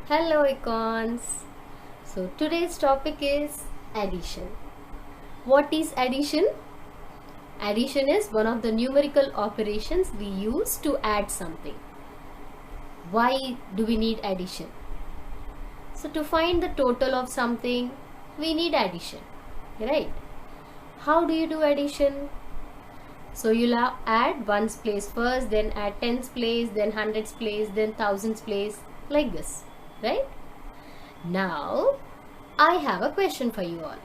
Hello icons. So today's topic is addition. What is addition? Addition is one of the numerical operations we use to add something. Why do we need addition? So to find the total of something, we need addition, right? How do you do addition? So you'll add ones place first, then add tens place, then hundreds place, then thousands place, like this, right? Now I have a question for you all.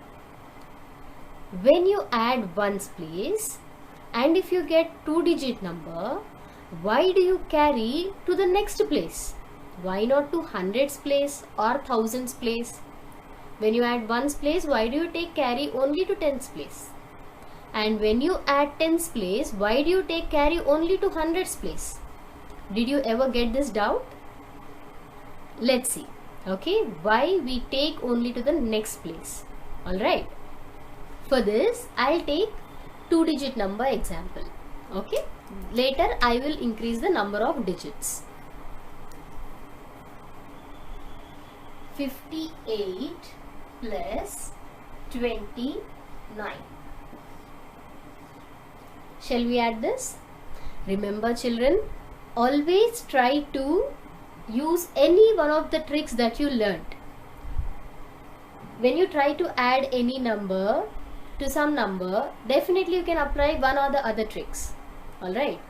When you add ones place and if you get 2-digit number, why do you carry to the next place? Why not to hundreds place or thousands place? When you add ones place, why do you take carry only to tens place? And when you add tens place, why do you take carry only to hundreds place? Did you ever get this doubt? Let's see. Okay, why we take only to the next place. Alright. For this, I'll take 2-digit number example. Okay. Later, I will increase the number of digits. 58 plus 29. Shall we add this? Remember children, always try to use any one of the tricks that you learnt. When you try to add any number to some number, definitely you can apply one or the other tricks. Alright.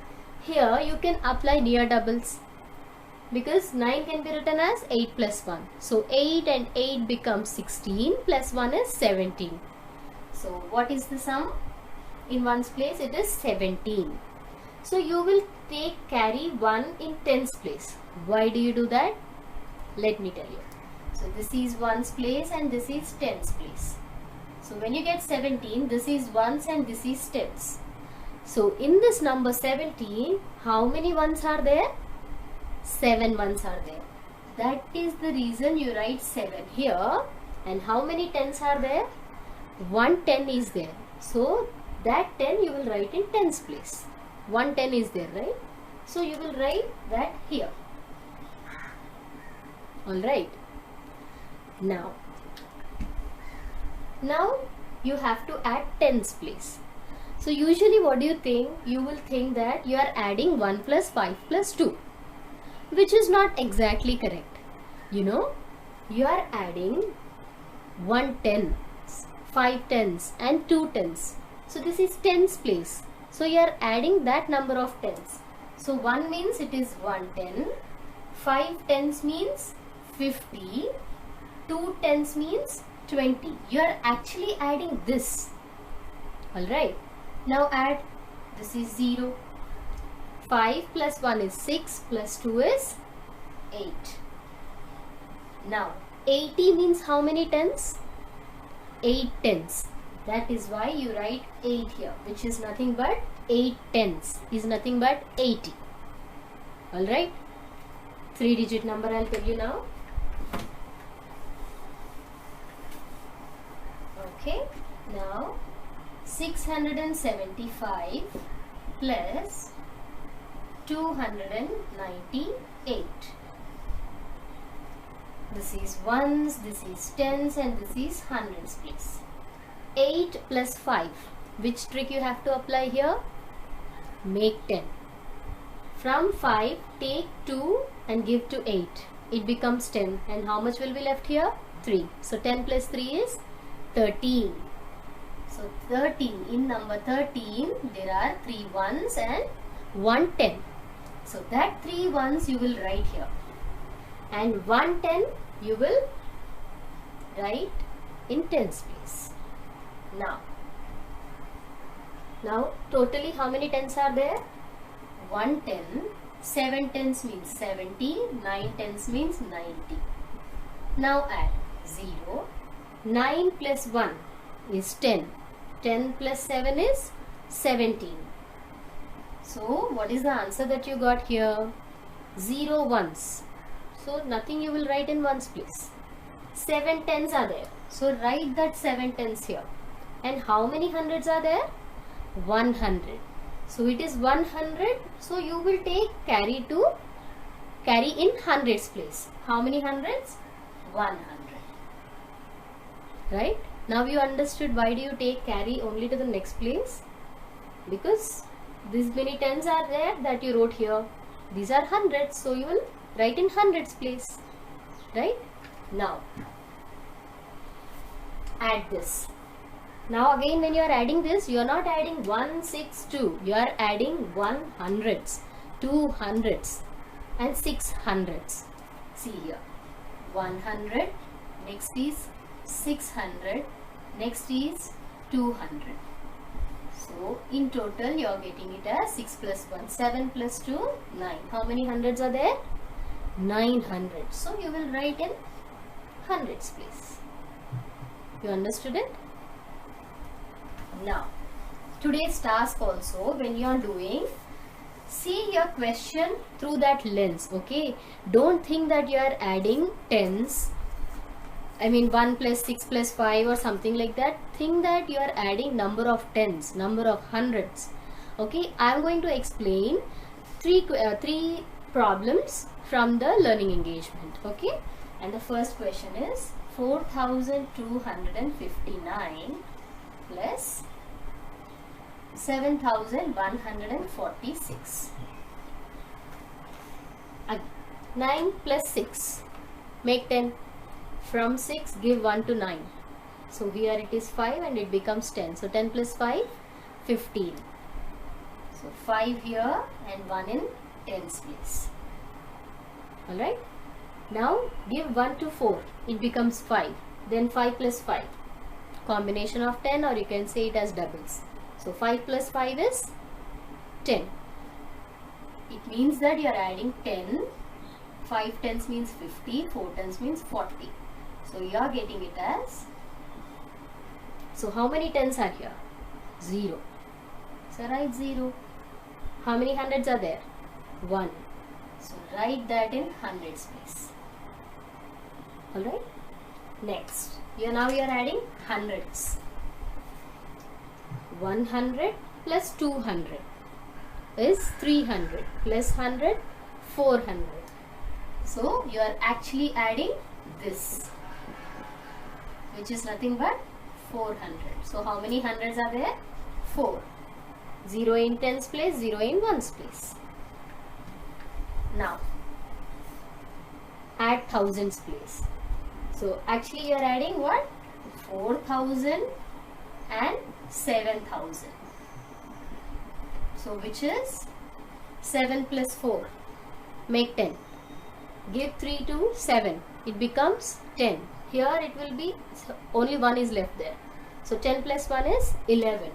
Here you can apply near doubles because 9 can be written as 8 plus 1. So 8 and 8 becomes 16 plus 1 is 17. So what is the sum? In ones place it is 17. So you will take carry 1 in tens place. Why do you do that? Let me tell you. So this is ones place and this is tens place. So when you get 17, this is ones and this is tens. So in this number 17, how many ones are there? 7 ones are there. That is the reason you write 7 here. And how many tens are there? 1 10 is there. So that 10 you will write in tens place. 1 10 is there, right? So you will write that here. Alright. Now you have to add tens place. So usually what do you think? You will think that you are adding 1 plus 5 plus 2. Which is not exactly correct. You know, you are adding 1 10, 5 tens and 2 tens. So this is tens place. So you are adding that number of tens. So 1 means it is 110, 5 tens means 50, 2 tens means 20. You are actually adding this. Alright. Now add, this is 0. 5 plus 1 is 6 plus 2 is 8. Now 80 means how many tens? 8 tens. That is why you write 8 here, which is nothing but 8 tens is nothing but 80. Alright. 3-digit number I'll tell you now. Okay. Now 675 plus 298. This is ones, this is tens and this is hundreds place. 8 plus 5. Which trick you have to apply here? Make 10. From 5 take 2 and give to 8. It becomes 10. And how much will be left here? 3. So 10 plus 3 is 13. So 13. In number 13 there are 3 ones and 1 10. So that 3 ones you will write here. And 1 10 you will write in tens place. Now totally how many tens are there? 1 10, 7 tens means 70, 9 tens means 90. Now add 0, 9 plus 1 is 10, 10 plus 7 is 17. So what is the answer that you got here? 0 ones. So nothing you will write in ones place. 7 tens are there. So write that 7 tens here. And how many hundreds are there? 100. So it is 100. So you will take carry to carry in hundreds place. How many hundreds? 100. Right? Now you understood why do you take carry only to the next place? Because these many tens are there that you wrote here. These are hundreds, so you will write in hundreds place. Right? Now add this. Now again when you are adding this, you are not adding 162. You are adding 100s, 200s and 600s. See here. 100, next is 600, next is 200. So in total you are getting it as 6 plus 1, 7 plus 2, 9. How many hundreds are there? 900. So you will write in hundreds place. You understood it? Now today's task also, when you are doing, see your question through that lens. Okay, don't think that you are adding tens, I mean 1 plus 6 plus 5 or something like that. Think that you are adding number of tens, number of hundreds. Okay, I am going to explain three problems from the learning engagement. Okay, and the first question is 4259 plus 7146. 9 plus 6 make 10. From 6 give 1 to 9. So here it is 5 and it becomes 10. So 10 plus 5, 15. So 5 here and 1 in tens place. Alright. Now give 1 to 4. It becomes 5. Then 5 plus 5. Combination of 10, or you can say it as doubles. So 5 plus 5 is 10. It means that you are adding 10. 5 tens means 50. 4 tens means 40. So you are getting it as, so how many tens are here? 0. So write 0. How many hundreds are there? 1. So write that in hundreds place. Alright. Next, now you are adding hundreds. 100 plus 200 is 300 plus 100, 400. So you are actually adding this, which is nothing but 400. So how many hundreds are there? 4. 0 in tens place, 0 in ones place. Now add thousands place. So actually you are adding what? 4,000 and 7,000. So which is 7 plus 4 make 10. Give 3 to 7. It becomes 10. Here it will be only 1 is left there. So 10 plus 1 is 11.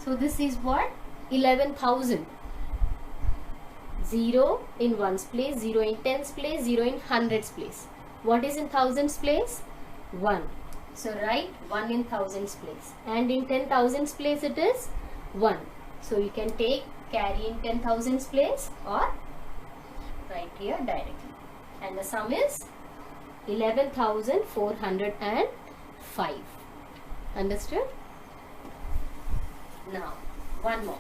So this is what? 11,000. 0 in ones place, 0 in tens place, 0 in hundreds place. What is in thousands place? 1. So write 1 in thousands place. And in 10,000s place it is 1. So you can take carry in 10,000s place or write here directly. And the sum is 11,405. Understood? Now one more.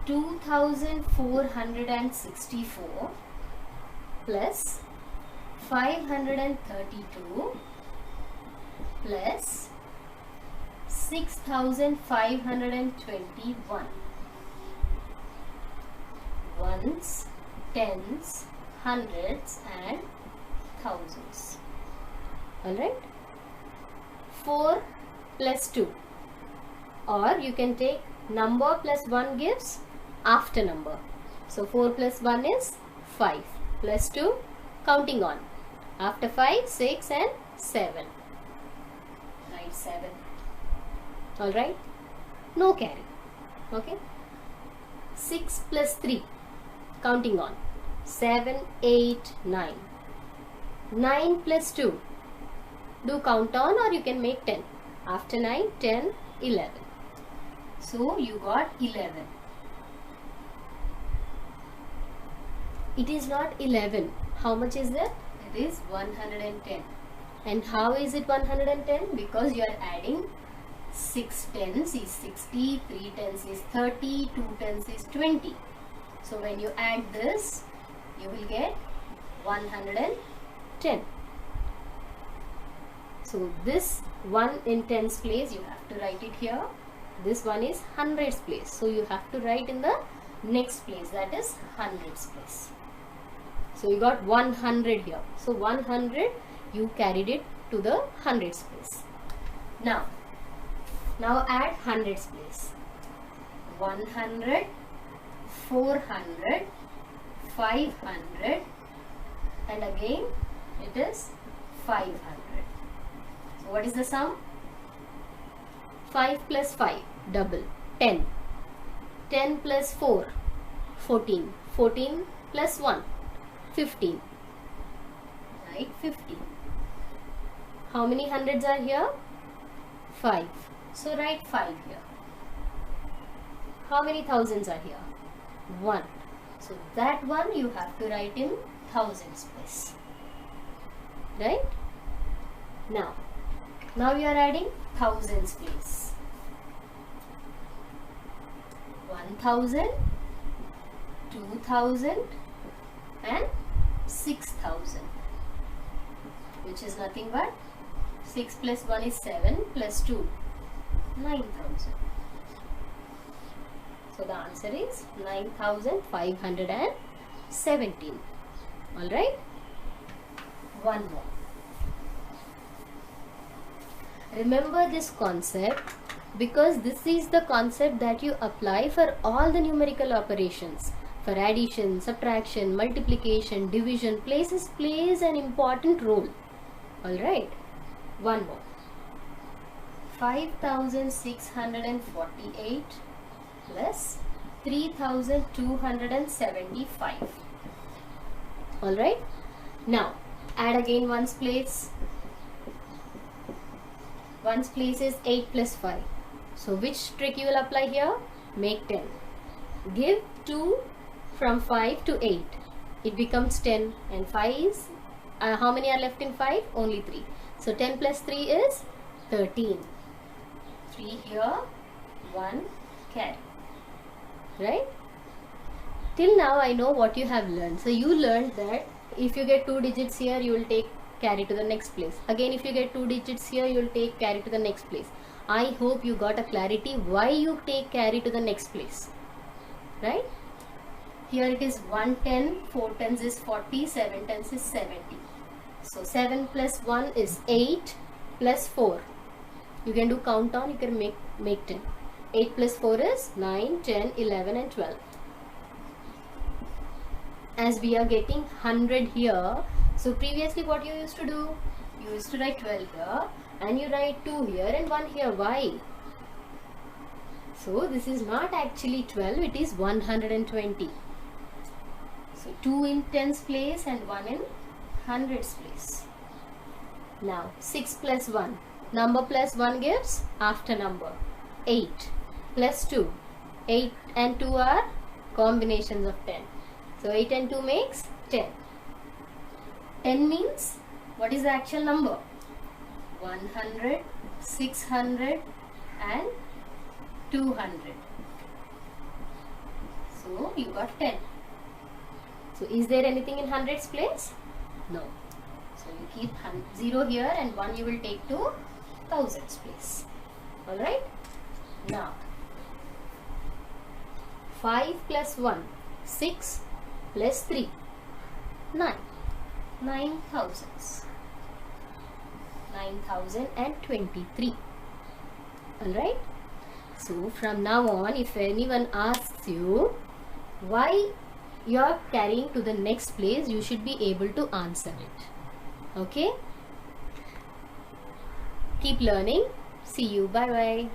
2,464 plus 532 plus 6,521. Ones, tens, hundreds and thousands. Alright. 4 plus 2, or you can take number plus 1 gives after number. So 4 plus 1 is 5 plus 2 counting on. After 5, 6 and 7. Write 7. Alright. No carry. Okay. 6 plus 3 counting on. 7, 8, 9. 9 plus 2. Do count on, or you can make 10. After 9, 10, 11. So you got 11. It is not 11. How much is that? It is 110. And how is it 110? Because you are adding 6 tens is 60, 3 tens is 30, 2 tens is 20. So when you add this, you will get 110. So this 1 in tens place, you have to write it here. This one is hundreds place. So you have to write in the next place, that is hundreds place. So you got 100 here. So 100, you carried it to the hundreds place. Now add hundreds place. 100, 400, 500, and again it is 500. So what is the sum? 5 plus 5, double, 10. 10 plus 4, 14. 14 plus 1, 15. Right, 15. How many hundreds are here? 5. So write 5 here. How many thousands are here? 1. So that one you have to write in thousands place. Right? Now we are adding thousands place. 1000, 2000 and 6000, which is nothing but 6 plus 1 is 7 plus 2, 9000. So the answer is 9517. Alright? One more. Remember this concept because this is the concept that you apply for all the numerical operations. For addition, subtraction, multiplication, division, plays an important role. Alright? One more. 5648 plus 3275. Alright? Now add again ones place. Ones place is 8 plus 5. So which trick you will apply here? Make 10. Give 2 from 5 to 8. It becomes 10 and 5 is, how many are left in 5? Only 3. So 10 plus 3 is 13. 3 here, 1 carry. Right? Till now I know what you have learned. So you learned that if you get 2 digits here, you will take carry to the next place. Again, if you get 2 digits here, you will take carry to the next place. I hope you got a clarity why you take carry to the next place. Right? Here it is 110, 4 tens is 40, 7 tens is 70. So 7 plus 1 is 8 plus 4. You can do countdown, you can make 10. 8 plus 4 is 9, 10, 11 and 12. As we are getting 100 here, so previously what you used to do? You used to write 12 here and you write 2 here and 1 here. Why? So this is not actually 12, it is 120. So 2 in tens place and 1 in hundreds place. Now 6 plus 1. Number plus 1 gives after number. 8 plus 2. 8 and 2 are combinations of 10. So 8 and 2 makes 10. 10 means what is the actual number? 100, 600 and 200. So you got 10. So is there anything in hundreds place? No. So you keep 0 here and 1 you will take to thousands place. Alright? Now 5 plus 1, 6 plus 3, 9. 9 thousands. 9023. Alright? So from now on, if anyone asks you why you are carrying to the next place, you should be able to answer it. Okay? Keep learning. See you. Bye bye.